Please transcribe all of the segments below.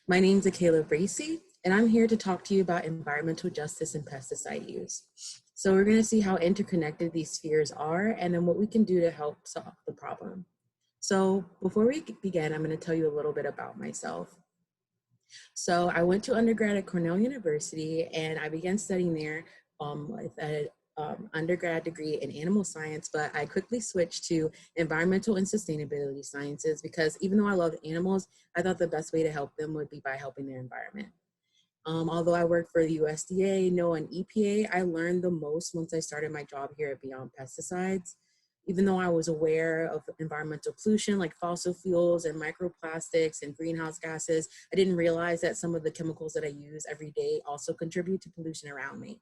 My name's Akayla Bracey, and I'm here to talk to you about environmental justice and pesticide use. So we're going to see how interconnected these spheres are and then what we can do to help solve the problem. So before we begin, I'm going to tell you a little bit about myself. So I went to undergrad at Cornell University, and I began studying there with an undergrad degree in animal science, but I quickly switched to environmental and sustainability sciences because even though I love animals, I thought the best way to help them would be by helping their environment. Although I worked for the USDA, NOAA, and EPA, I learned the most once I started my job here at Beyond Pesticides. Even though I was aware of environmental pollution like fossil fuels and microplastics and greenhouse gases, I didn't realize that some of the chemicals that I use every day also contribute to pollution around me.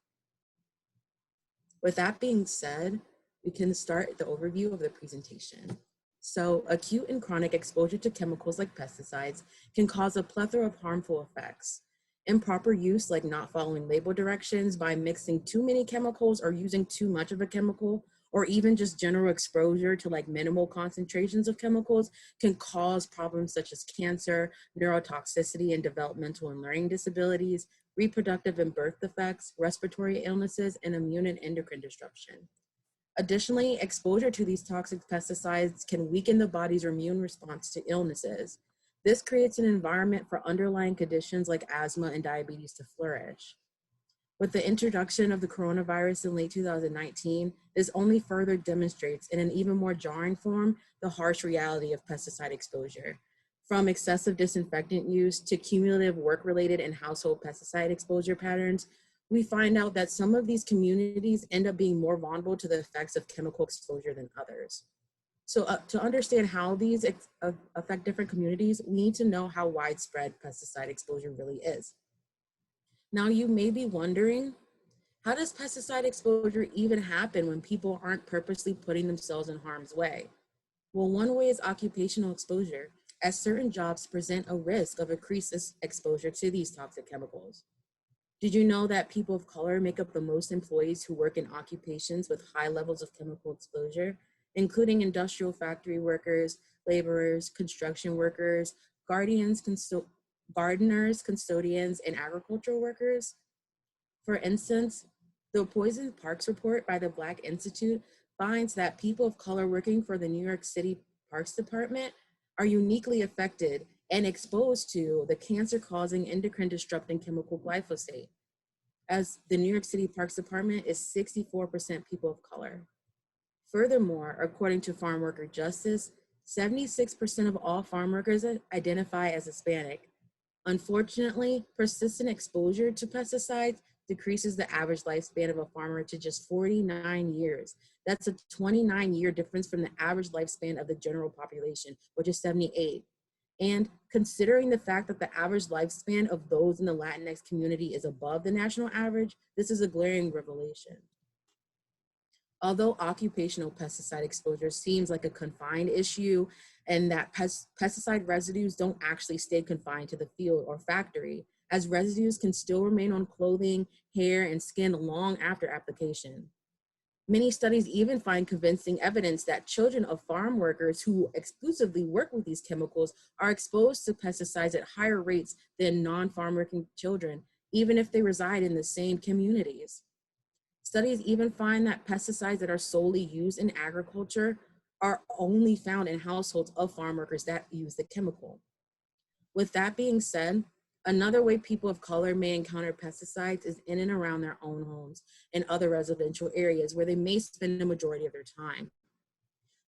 With that being said, we can start the overview of the presentation. So acute and chronic exposure to chemicals like pesticides can cause a plethora of harmful effects. Improper use, like not following label directions, by mixing too many chemicals or using too much of a chemical, or even just general exposure to like minimal concentrations of chemicals, can cause problems such as cancer, neurotoxicity, and developmental and learning disabilities, reproductive and birth defects, respiratory illnesses, and immune and endocrine disruption. Additionally, exposure to these toxic pesticides can weaken the body's immune response to illnesses. This creates an environment for underlying conditions like asthma and diabetes to flourish. With the introduction of the coronavirus in late 2019, this only further demonstrates in an even more jarring form the harsh reality of pesticide exposure. From excessive disinfectant use to cumulative work-related and household pesticide exposure patterns, we find out that some of these communities end up being more vulnerable to the effects of chemical exposure than others. So to understand how these affect different communities, we need to know how widespread pesticide exposure really is. Now you may be wondering, how does pesticide exposure even happen when people aren't purposely putting themselves in harm's way? Well, one way is occupational exposure, as certain jobs present a risk of increased exposure to these toxic chemicals. Did you know that people of color make up the most employees who work in occupations with high levels of chemical exposure, including industrial factory workers, laborers, construction workers, gardeners, custodians, and agricultural workers? For instance, the Poison Parks report by the Black Institute finds that people of color working for the New York City Parks Department are uniquely affected and exposed to the cancer-causing endocrine disrupting chemical glyphosate, as the New York City Parks Department is 64% people of color. Furthermore, according to Farm Worker Justice, 76% of all farm workers identify as Hispanic. Unfortunately, persistent exposure to pesticides decreases the average lifespan of a farmer to just 49 years. That's a 29-year difference from the average lifespan of the general population, which is 78. And considering the fact that the average lifespan of those in the Latinx community is above the national average, this is a glaring revelation. Although occupational pesticide exposure seems like a confined issue and that pesticide residues don't actually stay confined to the field or factory, as residues can still remain on clothing, hair, and skin long after application. Many studies even find convincing evidence that children of farm workers who exclusively work with these chemicals are exposed to pesticides at higher rates than non-farm working children, even if they reside in the same communities. Studies even find that pesticides that are solely used in agriculture are only found in households of farm workers that use the chemical. With that being said, another way people of color may encounter pesticides is in and around their own homes and other residential areas where they may spend the majority of their time.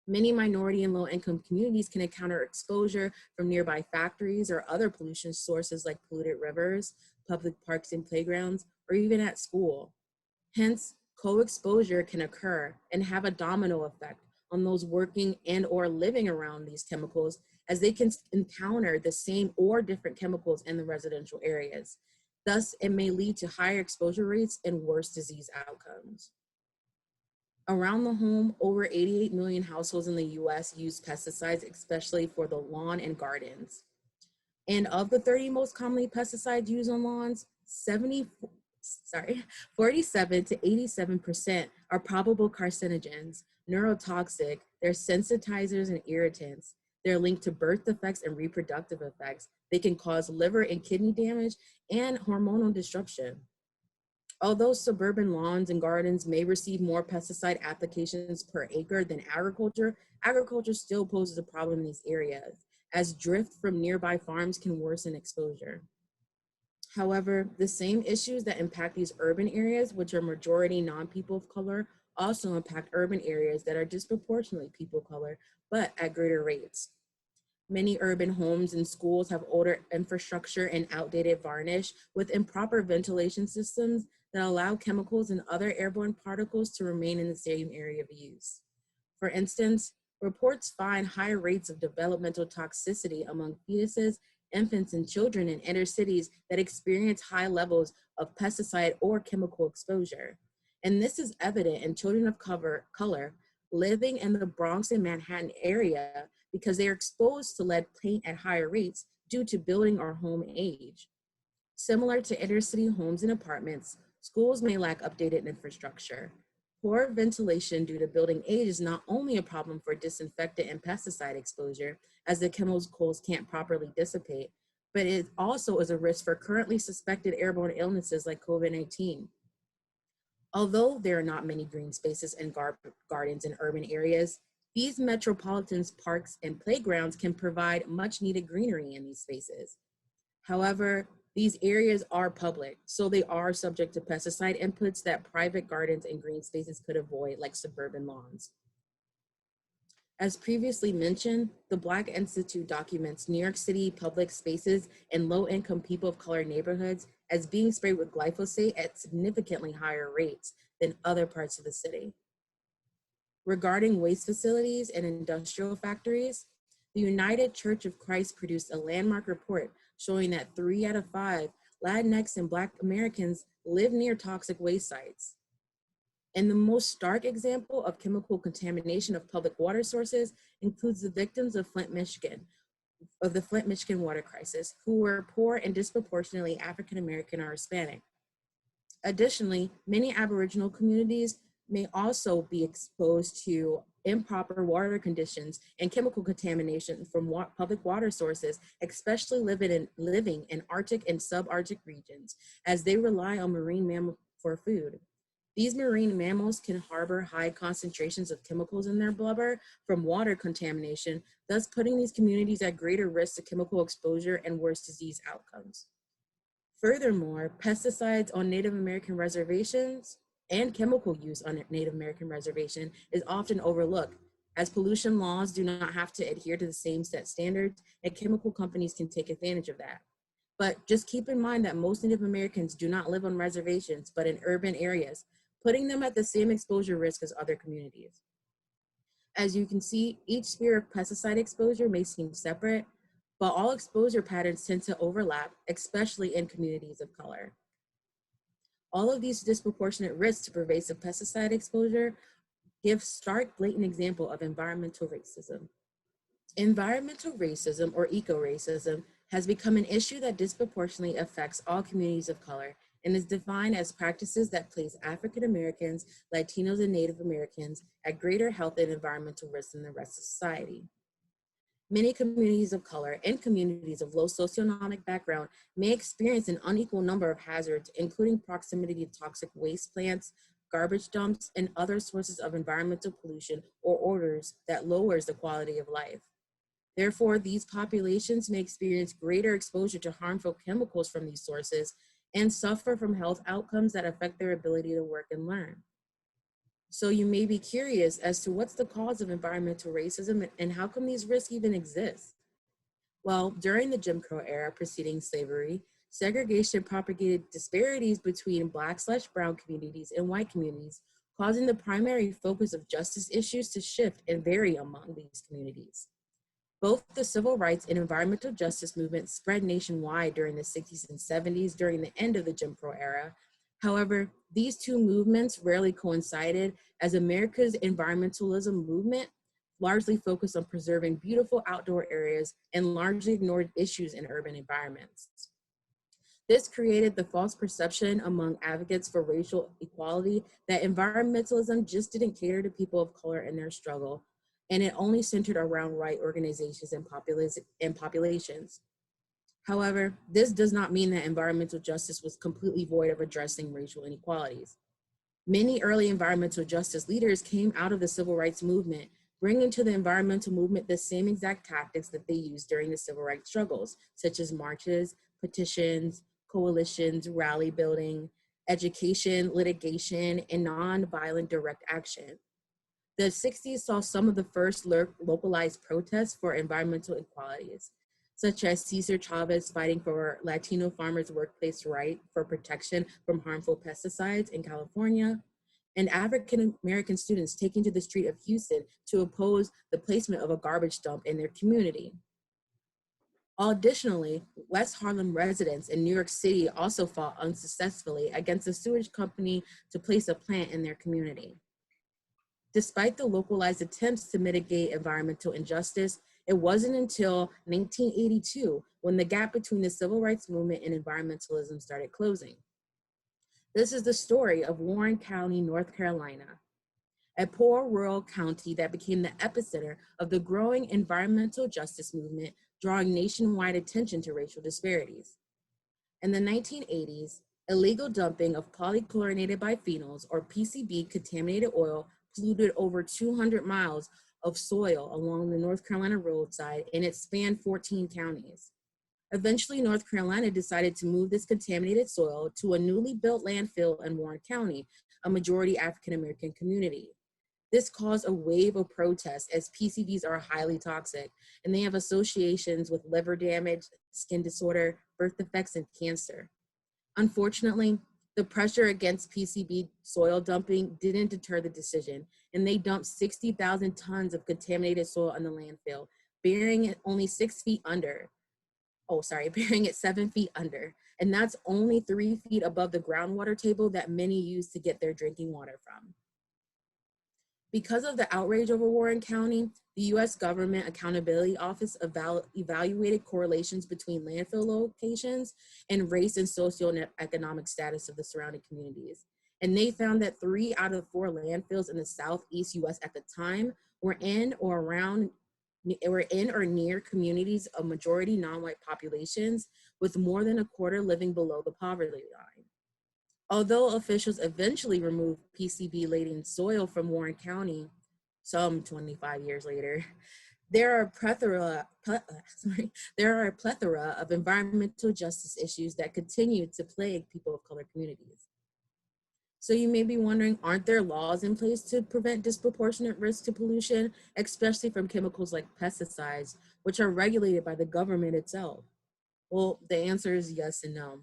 Many minority and low-income communities can encounter exposure from nearby factories or other pollution sources like polluted rivers, public parks and playgrounds, or even at school. Hence, co-exposure can occur and have a domino effect on those working and or living around these chemicals, as they can encounter the same or different chemicals in the residential areas. Thus, it may lead to higher exposure rates and worse disease outcomes. Around the home, over 88 million households in the US use pesticides, especially for the lawn and gardens. And of the 30 most commonly pesticides used on lawns, 47 to 87% are probable carcinogens, neurotoxic, they're sensitizers and irritants. They're linked to birth defects and reproductive effects. They can cause liver and kidney damage and hormonal disruption. Although suburban lawns and gardens may receive more pesticide applications per acre than agriculture, agriculture still poses a problem in these areas, as drift from nearby farms can worsen exposure. However, the same issues that impact these urban areas, which are majority non-people of color, also impact urban areas that are disproportionately people of color, but at greater rates. Many urban homes and schools have older infrastructure and outdated varnish with improper ventilation systems that allow chemicals and other airborne particles to remain in the same area of use. For instance, reports find high rates of developmental toxicity among fetuses, infants, and children in inner cities that experience high levels of pesticide or chemical exposure. And this is evident in children of color living in the Bronx and Manhattan area because they are exposed to lead paint at higher rates due to building or home age. Similar to inner city homes and apartments, schools may lack updated infrastructure. Poor ventilation due to building age is not only a problem for disinfectant and pesticide exposure, as the chemicals can't properly dissipate, but it also is a risk for currently suspected airborne illnesses like COVID-19. Although there are not many green spaces and gardens in urban areas, these metropolitan parks and playgrounds can provide much needed greenery in these spaces. However, these areas are public, so they are subject to pesticide inputs that private gardens and green spaces could avoid, like suburban lawns. As previously mentioned, the Black Institute documents New York City public spaces and low-income people of color neighborhoods as being sprayed with glyphosate at significantly higher rates than other parts of the city. Regarding waste facilities and industrial factories, the United Church of Christ produced a landmark report showing that 3 out of 5 Latinx and Black Americans live near toxic waste sites. And the most stark example of chemical contamination of public water sources includes the victims of the Flint, Michigan water crisis, who were poor and disproportionately African American or Hispanic. Additionally, many Aboriginal communities may also be exposed to improper water conditions and chemical contamination from public water sources, especially living in Arctic and subarctic regions, as they rely on marine mammals for food. These marine mammals can harbor high concentrations of chemicals in their blubber from water contamination, thus putting these communities at greater risk of chemical exposure and worse disease outcomes. Furthermore, pesticides on Native American reservations and chemical use on Native American reservation is often overlooked, as pollution laws do not have to adhere to the same set standards, and chemical companies can take advantage of that. But just keep in mind that most Native Americans do not live on reservations, but in urban areas, putting them at the same exposure risk as other communities. As you can see, each sphere of pesticide exposure may seem separate, but all exposure patterns tend to overlap, especially in communities of color. All of these disproportionate risks to pervasive pesticide exposure give stark, blatant example of environmental racism. Environmental racism, or eco-racism, has become an issue that disproportionately affects all communities of color and is defined as practices that place African Americans, Latinos, and Native Americans at greater health and environmental risk than the rest of society. Many communities of color and communities of low socioeconomic background may experience an unequal number of hazards, including proximity to toxic waste plants, garbage dumps, and other sources of environmental pollution or odors that lowers the quality of life. Therefore, these populations may experience greater exposure to harmful chemicals from these sources and suffer from health outcomes that affect their ability to work and learn. So you may be curious as to what's the cause of environmental racism and how come these risks even exist? Well, during the Jim Crow era preceding slavery, segregation propagated disparities between Black/brown communities and white communities, causing the primary focus of justice issues to shift and vary among these communities. Both the civil rights and environmental justice movements spread nationwide during the 60s and 70s during the end of the Jim Crow era. However, these two movements rarely coincided, as America's environmentalism movement largely focused on preserving beautiful outdoor areas and largely ignored issues in urban environments. This created the false perception among advocates for racial equality that environmentalism just didn't cater to people of color in their struggle, and it only centered around right organizations and populations. However, this does not mean that environmental justice was completely void of addressing racial inequalities. Many early environmental justice leaders came out of the civil rights movement, bringing to the environmental movement the same exact tactics that they used during the civil rights struggles, such as marches, petitions, coalitions, rally building, education, litigation, and nonviolent direct action. The 60s saw some of the first localized protests for environmental equalities, such as Cesar Chavez fighting for Latino farmers' workplace right for protection from harmful pesticides in California, and African American students taking to the street of Houston to oppose the placement of a garbage dump in their community. Additionally, West Harlem residents in New York City also fought unsuccessfully against a sewage company to place a plant in their community. Despite the localized attempts to mitigate environmental injustice, it wasn't until 1982 when the gap between the civil rights movement and environmentalism started closing. This is the story of Warren County, North Carolina, a poor rural county that became the epicenter of the growing environmental justice movement, drawing nationwide attention to racial disparities. In the 1980s, illegal dumping of polychlorinated biphenyls, or PCB, contaminated oil polluted over 200 miles of soil along the North Carolina roadside, and it spanned 14 counties. Eventually, North Carolina decided to move this contaminated soil to a newly built landfill in Warren County, a majority African American community. This caused a wave of protests as PCBs are highly toxic and they have associations with liver damage, skin disorder, birth defects, and cancer. Unfortunately, the pressure against PCB soil dumping didn't deter the decision, and they dumped 60,000 tons of contaminated soil in the landfill, burying it only 6 feet under. Burying it 7 feet under. And that's only 3 feet above the groundwater table that many use to get their drinking water from. Because of the outrage over Warren County, the U.S. Government Accountability Office evaluated correlations between landfill locations and race and socioeconomic status of the surrounding communities. And they found that 3 out of 4 landfills in the Southeast U.S. at the time were in or near communities of majority non-white populations, with more than a quarter living below the poverty line. Although officials eventually removed PCB-laden soil from Warren County, some 25 years later, there are a plethora of environmental justice issues that continue to plague people of color communities. So you may be wondering, aren't there laws in place to prevent disproportionate risk to pollution, especially from chemicals like pesticides, which are regulated by the government itself? Well, the answer is yes and no.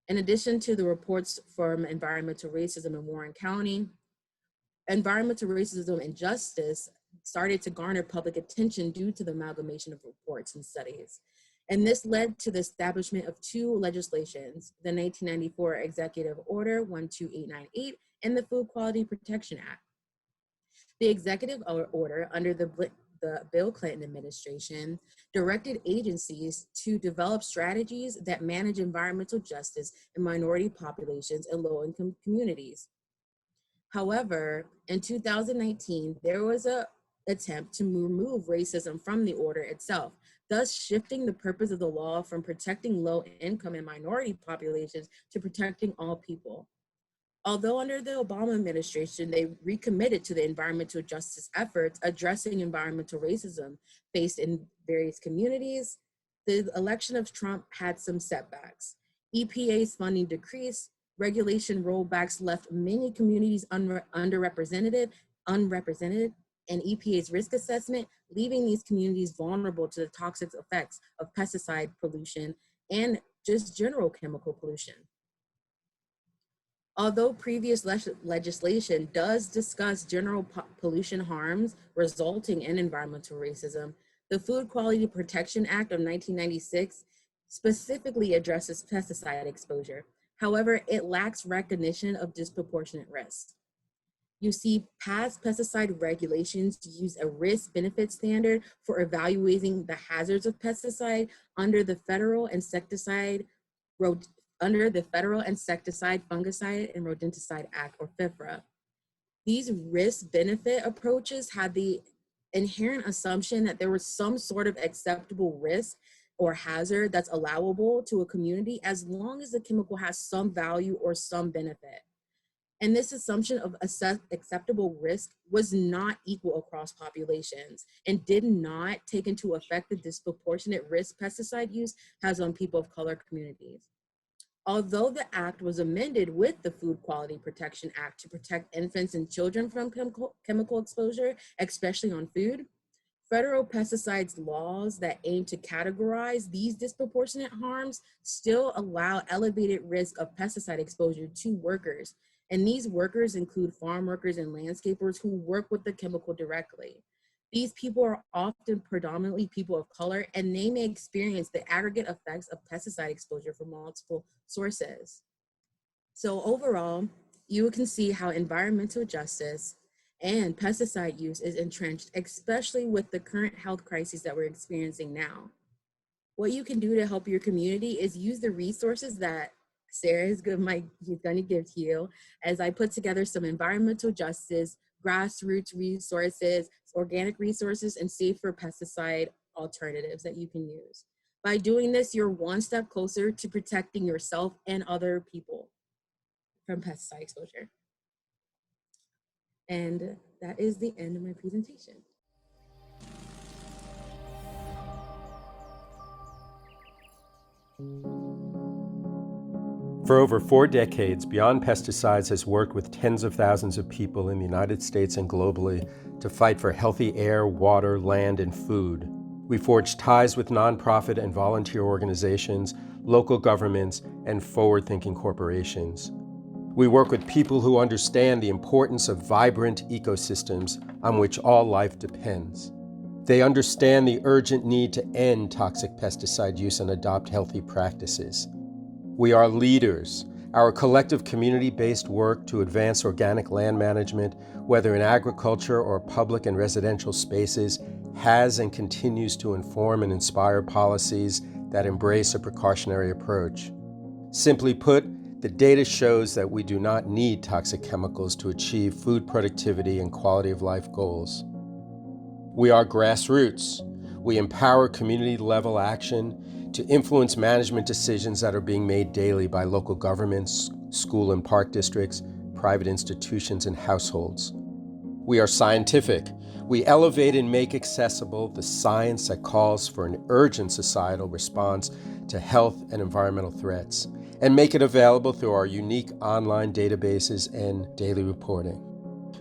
In addition to the reports from environmental racism in Warren County, environmental racism and justice started to garner public attention due to the amalgamation of reports and studies. And this led to the establishment of 2 legislations, the 1994 Executive Order 12898 and the Food Quality Protection Act. The executive order under the Bill Clinton administration directed agencies to develop strategies that manage environmental justice in minority populations and low-income communities. However, in 2019, there was an attempt to remove racism from the order itself, thus shifting the purpose of the law from protecting low-income and minority populations to protecting all people. Although under the Obama administration, they recommitted to the environmental justice efforts addressing environmental racism faced in various communities, the election of Trump had some setbacks. EPA's funding decreased, regulation rollbacks left many communities unrepresented, and EPA's risk assessment, leaving these communities vulnerable to the toxic effects of pesticide pollution and just general chemical pollution. Although previous legislation does discuss general pollution harms resulting in environmental racism, the Food Quality Protection Act of 1996 specifically addresses pesticide exposure. However, it lacks recognition of disproportionate risk. You see, past pesticide regulations use a risk-benefit standard for evaluating the hazards of pesticide under the Federal Insecticide, Fungicide, and Rodenticide Act, or FIFRA. These risk-benefit approaches had the inherent assumption that there was some sort of acceptable risk or hazard that's allowable to a community as long as the chemical has some value or some benefit. And this assumption of acceptable risk was not equal across populations and did not take into effect the disproportionate risk pesticide use has on people of color communities. Although the act was amended with the Food Quality Protection Act to protect infants and children from chemical exposure, especially on food, federal pesticides laws that aim to categorize these disproportionate harms still allow elevated risk of pesticide exposure to workers. And these workers include farm workers and landscapers who work with the chemical directly. These people are often predominantly people of color, and they may experience the aggregate effects of pesticide exposure from multiple sources. So overall, you can see how environmental justice and pesticide use is entrenched, especially with the current health crises that we're experiencing now. What you can do to help your community is use the resources that Sarah is going to give to you, as I put together some environmental justice, grassroots resources, organic resources, and safer pesticide alternatives that you can use. By doing this, you're one step closer to protecting yourself and other people from pesticide exposure. And that is the end of my presentation. For over 4 decades, Beyond Pesticides has worked with tens of thousands of people in the United States and globally to fight for healthy air, water, land, and food. We forge ties with nonprofit and volunteer organizations, local governments, and forward-thinking corporations. We work with people who understand the importance of vibrant ecosystems on which all life depends. They understand the urgent need to end toxic pesticide use and adopt healthy practices. We are leaders. Our collective community-based work to advance organic land management, whether in agriculture or public and residential spaces, has and continues to inform and inspire policies that embrace a precautionary approach. Simply put, the data shows that we do not need toxic chemicals to achieve food productivity and quality of life goals. We are grassroots. We empower community-level action to influence management decisions that are being made daily by local governments, school and park districts, private institutions, and households. We are scientific. We elevate and make accessible the science that calls for an urgent societal response to health and environmental threats, and make it available through our unique online databases and daily reporting.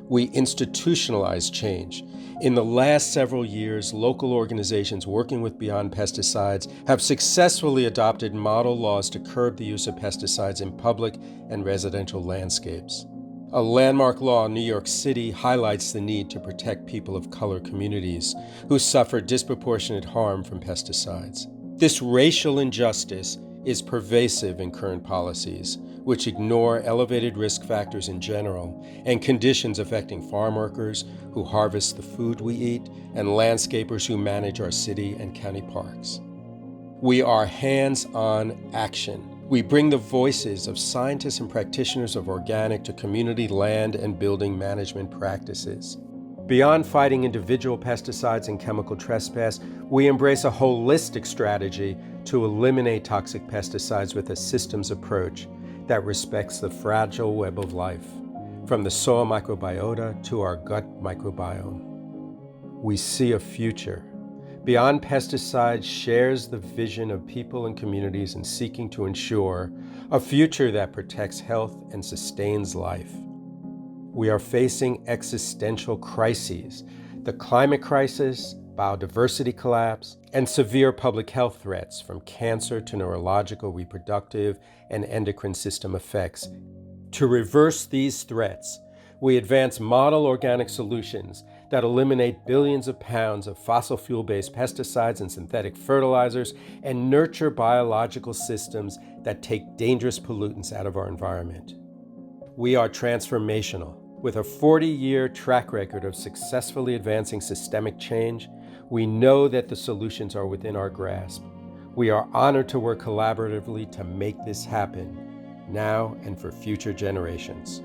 We institutionalize change. In the last several years, local organizations working with Beyond Pesticides have successfully adopted model laws to curb the use of pesticides in public and residential landscapes. A landmark law in New York City highlights the need to protect people of color communities who suffer disproportionate harm from pesticides. This racial injustice is pervasive in current policies, which ignore elevated risk factors in general and conditions affecting farm workers who harvest the food we eat and landscapers who manage our city and county parks. We are hands-on action. We bring the voices of scientists and practitioners of organic to community land and building management practices. Beyond fighting individual pesticides and chemical trespass, we embrace a holistic strategy to eliminate toxic pesticides with a systems approach that respects the fragile web of life, from the soil microbiota to our gut microbiome. We see a future. Beyond Pesticides shares the vision of people and communities in seeking to ensure a future that protects health and sustains life. We are facing existential crises, the climate crisis, biodiversity collapse, and severe public health threats from cancer to neurological, reproductive, and endocrine system effects. To reverse these threats, we advance model organic solutions that eliminate billions of pounds of fossil fuel-based pesticides and synthetic fertilizers and nurture biological systems that take dangerous pollutants out of our environment. We are transformational. With a 40-year track record of successfully advancing systemic change, we know that the solutions are within our grasp. We are honored to work collaboratively to make this happen, now and for future generations.